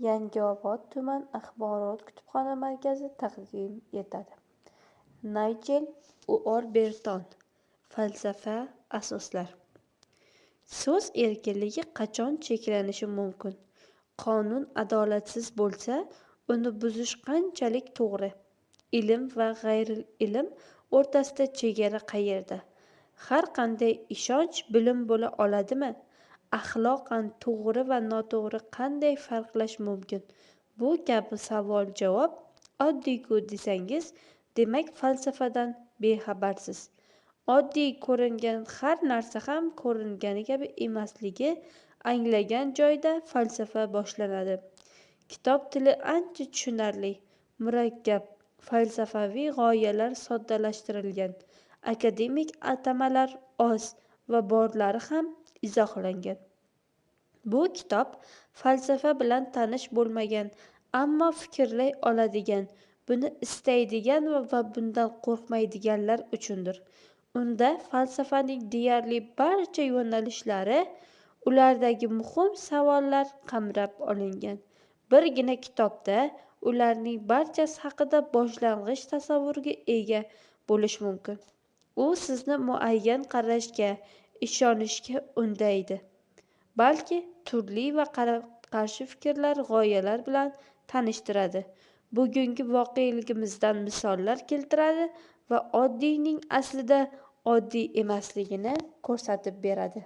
Yangiobod tuman axborot kutubxona markazi taqdim etadi. Nayjel Uorberton. Falsafa asoslar. So'z erkinligi qachon cheklanishi mumkin? Qonun adolatsiz bo'lsa, uni buzish qanchalik to'g'ri? Ilm va g'ayriilm o'rtasida chegara qayerda? Har qanday ishonch bilim bo'la oladimi? Axloqan to'g'ri va noto'g'ri qanday farqlash mumkin? Bu kabi savol-javob oddiy-ku desangiz, demak falsafadan bexabarsiz. Oddiy ko'ringan har narsa ham ko'ringani kabi emasligi anglagan joyda falsafa boshlanadi. Kitob tili ancha tushunarli, murakkab, falsafaviy g'oyalar soddalashtirilgan, akademik atamalar oz va borlari ham izohlangan. Bu kitob falsafa bilan tanish bo'lmagan, ammo fikrlay oladigan, buni istaydigan va bundan qo'rqmaydiganlar uchundir. Unda falsafaning deyarli barcha yo'nalishlari, ulardagi muhim savollar qamrab olingan. Birgina kitobda ularning barchasi haqida boshlang'ich tasavvurga ega bo'lish mumkin. U sizni muayyan qarashga, ishonishga undaydi. Balki turli va qarshi fikrlar, g'oyalar bilan tanishtiradi. Bugungi voqeligimizdan misollar keltiradi va oddiyning aslida oddiy emasligini ko'rsatib beradi.